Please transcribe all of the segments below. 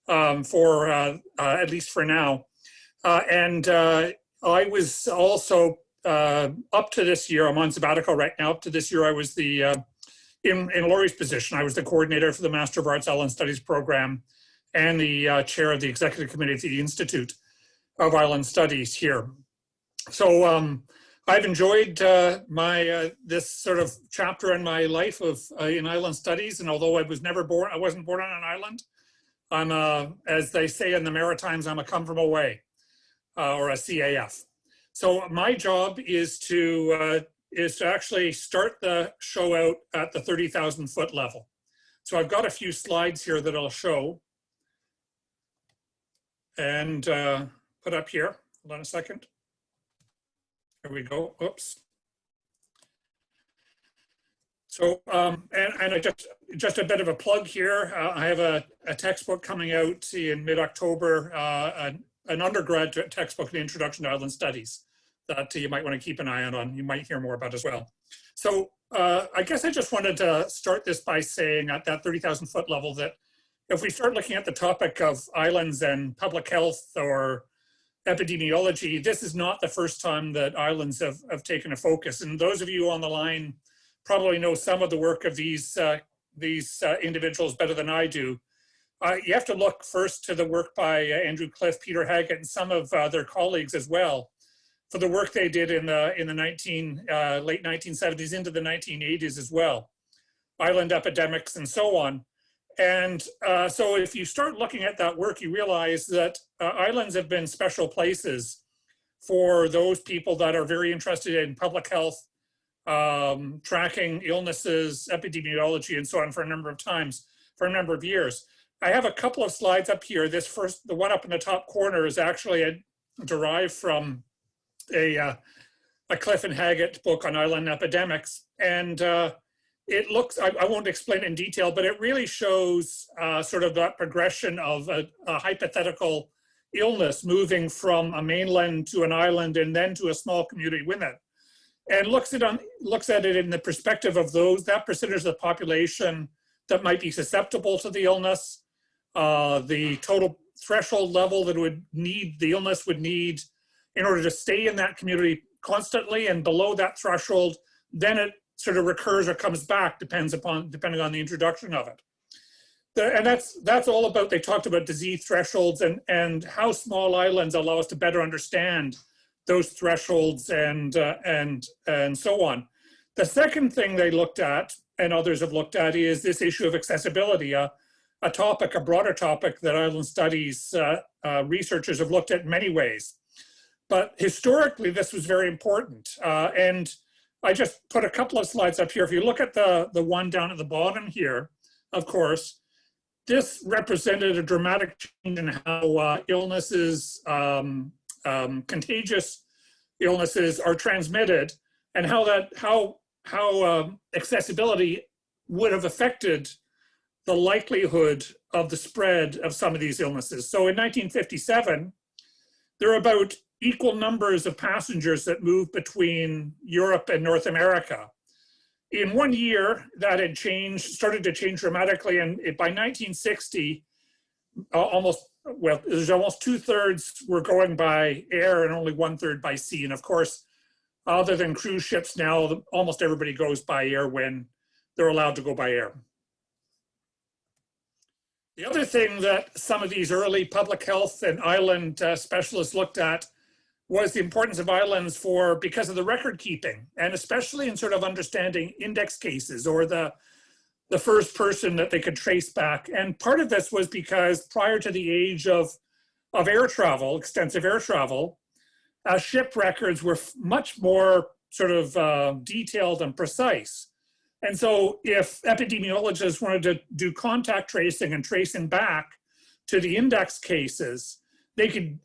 for at least for now. I was also up to this year, I'm on sabbatical right now. Up to this year, I was the in Laurie's position, I was the coordinator for the Master of Arts Island Studies program and the chair of the executive committee of the Institute of Island Studies here. So I've enjoyed this sort of chapter in my life of in island studies, and although I wasn't born on an island, I'm as they say in the Maritimes, I'm a come from away, or a CAF. So my job is to actually start the show out at the 30,000 foot level. So I've got a few slides here that I'll show and put up here. Hold on a second. There we go. Oops. So, and I just a bit of a plug here. I have a textbook coming out in mid-October, an undergrad textbook, The Introduction to Island Studies, that you might want to keep an eye on. You might hear more about as well. So I guess I just wanted to start this by saying at that 30,000 foot level that if we start looking at the topic of islands and public health or epidemiology, this is not the first time that islands have taken a focus. And those of you on the line probably know some of the work of these individuals better than I do. You have to look first to the work by Andrew Cliff, Peter Haggett, and some of their colleagues as well, for the work they did in the late 1970s into the 1980s as well, island epidemics and so on. And so if you start looking at that work, you realize that islands have been special places for those people that are very interested in public health, tracking illnesses, epidemiology, and so on for a number of years. I have a couple of slides up here. This first, the one up in the top corner is actually derived from a Cliff and Haggett book on island epidemics. And it looks, I won't explain it in detail, but it really shows sort of that progression of a hypothetical illness moving from a mainland to an island and then to a small community with it. And looks at it in the perspective of that percentage of the population that might be susceptible to the illness, the total threshold level that the illness would need in order to stay in that community constantly, and below that threshold, then it sort of recurs or comes back, depending on the introduction of it. And that's all about, they talked about disease thresholds and how small islands allow us to better understand those thresholds and so on. The second thing they looked at, and others have looked at, is this issue of accessibility, a broader topic that island studies researchers have looked at in many ways. But historically, this was very important. And I just put a couple of slides up here. If you look at the one down at the bottom here, of course, this represented a dramatic change in how illnesses, contagious illnesses are transmitted, and how accessibility would have affected the likelihood of the spread of some of these illnesses. So in 1957, there were about equal numbers of passengers that moved between Europe and North America. In 1 year, that had started to change dramatically, and by 1960, almost 2/3 were going by air and only 1/3 by sea. And of course, other than cruise ships now, almost everybody goes by air when they're allowed to go by air. The other thing that some of these early public health and island specialists looked at was the importance of islands because of the record keeping, and especially in sort of understanding index cases or the first person that they could trace back. And part of this was because prior to the age of air travel, extensive air travel, ship records were much more sort of detailed and precise. And so if epidemiologists wanted to do contact tracing and tracing back to the index cases, they could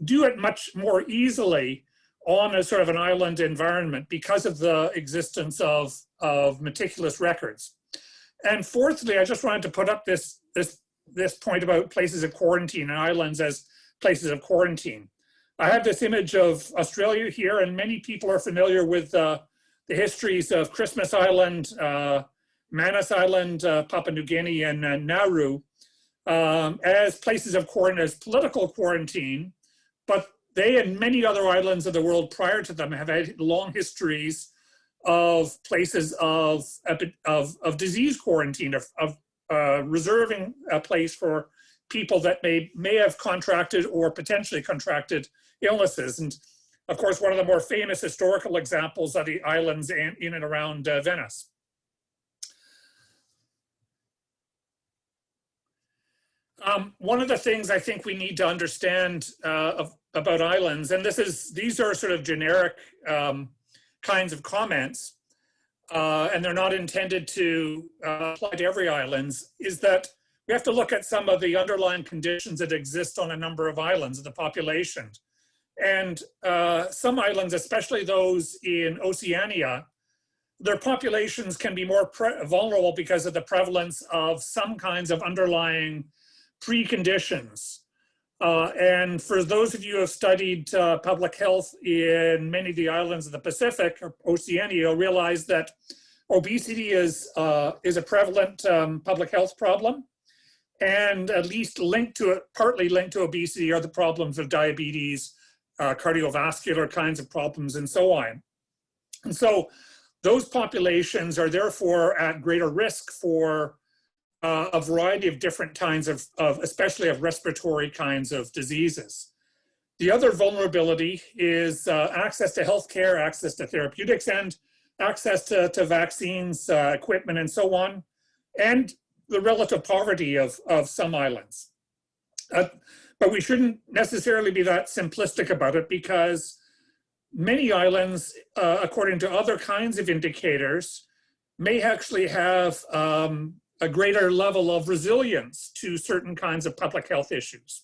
do it much more easily on a sort of an island environment because of the existence of meticulous records. And fourthly, I just wanted to put up this point about places of quarantine and islands as places of quarantine. I have this image of Australia here, and many people are familiar with the histories of Christmas Island, Manus Island, Papua New Guinea, and Nauru. as places of quarantine, as political quarantine, but they and many other islands of the world prior to them have had long histories of places of disease quarantine, of reserving a place for people that may have contracted or potentially contracted illnesses. And of course, one of the more famous historical examples are the islands in and around Venice. One of the things I think we need to understand about islands, and these are sort of generic kinds of comments, and they're not intended to apply to every island, is that we have to look at some of the underlying conditions that exist on a number of islands of the population. And some islands, especially those in Oceania, their populations can be more vulnerable because of the prevalence of some kinds of underlying preconditions. And for those of you who have studied public health in many of the islands of the Pacific or Oceania, you'll realize that obesity is a prevalent public health problem. And at least partly linked to obesity are the problems of diabetes, cardiovascular kinds of problems, and so on. And so those populations are therefore at greater risk for a variety of different kinds of especially of respiratory kinds of diseases. The other vulnerability is access to healthcare, access to therapeutics, and access to vaccines, equipment, and so on, and the relative poverty of some islands. But we shouldn't necessarily be that simplistic about it, because many islands, according to other kinds of indicators, may actually have a greater level of resilience to certain kinds of public health issues.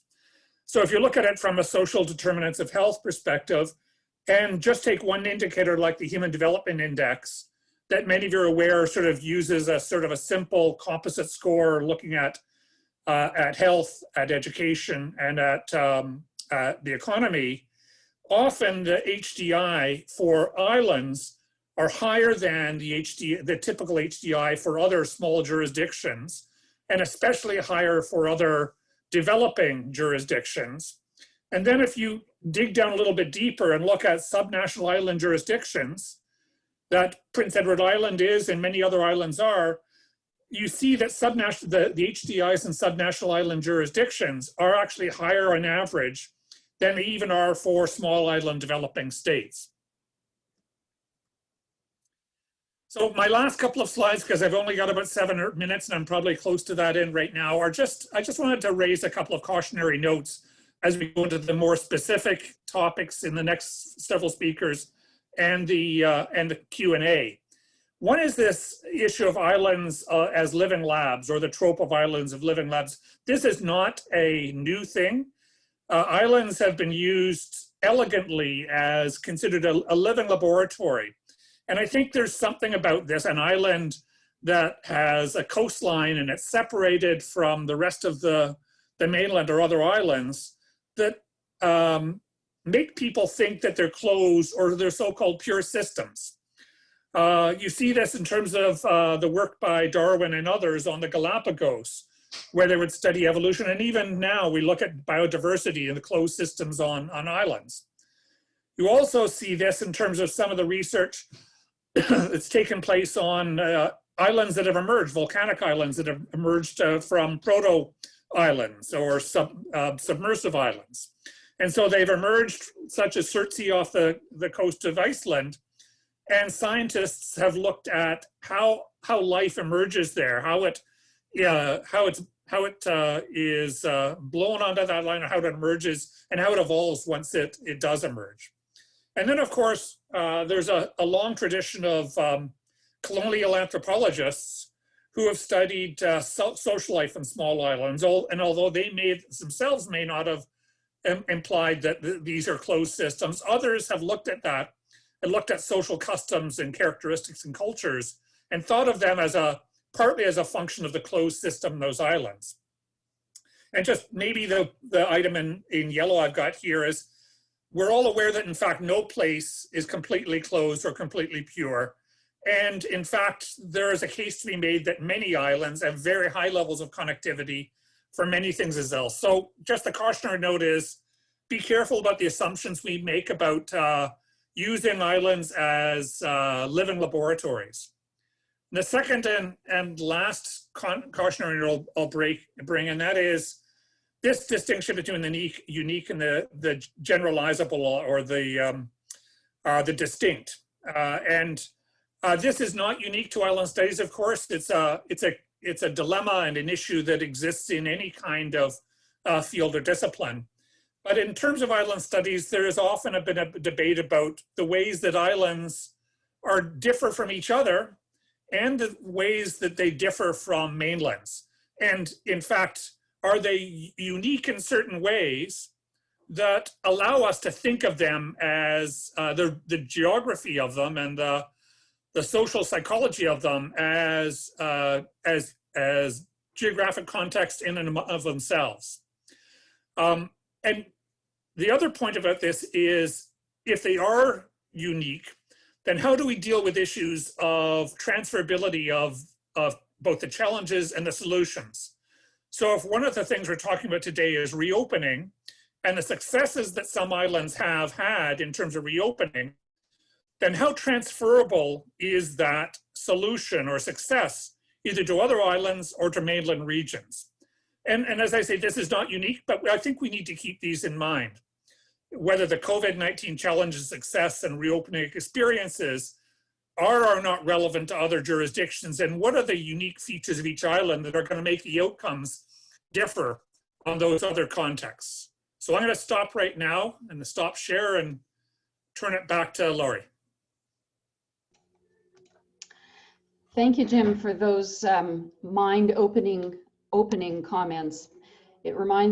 So if you look at it from a social determinants of health perspective, and just take one indicator like the Human Development Index, that many of you are aware sort of uses a sort of a simple composite score looking at health, at education, and at the economy. Often the HDI for islands are higher than the typical HDI for other small jurisdictions, and especially higher for other developing jurisdictions. And then if you dig down a little bit deeper and look at subnational island jurisdictions, that Prince Edward Island is and many other islands are, you see that the HDIs in subnational island jurisdictions are actually higher on average than they even are for small island developing states. So my last couple of slides, because I've only got about 7 minutes and I'm probably close to that end right now, I just wanted to raise a couple of cautionary notes as we go into the more specific topics in the next several speakers and the Q&A. One is this issue of islands as living labs, or the trope of islands of living labs. This is not a new thing. Islands have been used elegantly as considered a living laboratory. And I think there's something about this, an island that has a coastline and it's separated from the rest of the mainland or other islands, that make people think that they're closed or they're so-called pure systems. You see this in terms of the work by Darwin and others on the Galapagos, where they would study evolution. And even now we look at biodiversity and the closed systems on islands. You also see this in terms of some of the research that's taken place on islands that have emerged, volcanic islands that have emerged from proto-islands or submersive islands. And so they've emerged, such as Surtsey off the coast of Iceland, and scientists have looked at how life emerges there, how it is blown onto that line, how it emerges, and how it evolves once it does emerge. And then, of course, there's a long tradition of colonial anthropologists who have studied social life in small islands, and although they themselves may not have implied that these are closed systems, others have looked at that and looked at social customs and characteristics and cultures and thought of them as partly as a function of the closed system in those islands. And just maybe the item in yellow I've got here is, we're all aware that in fact no place is completely closed or completely pure. And in fact, there is a case to be made that many islands have very high levels of connectivity for many things as well. So just the cautionary note is, be careful about the assumptions we make about using islands as living laboratories. The second and last cautionary note I'll bring, and that is this distinction between the unique and the generalizable or the distinct. This is not unique to island studies, of course. It's a dilemma and an issue that exists in any kind of field or discipline. But in terms of island studies, there has often been a debate about the ways that islands differ from each other and the ways that they differ from mainlands. And in fact, are they unique in certain ways that allow us to think of them as the geography of them and the social psychology of them as geographic context in and of themselves. And the other point about this is, if they are unique, then how do we deal with issues of transferability of both the challenges and the solutions? So if one of the things we're talking about today is reopening and the successes that some islands have had in terms of reopening, then how transferable is that solution or success either to other islands or to mainland regions? And as I say, this is not unique, but I think we need to keep these in mind. Whether the COVID-19 challenges, success, and reopening experiences are or not relevant to other jurisdictions, and what are the unique features of each island that are going to make the outcomes differ on those other contexts. So I'm going to stop right now and stop share and turn it back to Laurie. Thank you, Jim, for those mind-opening comments. It reminds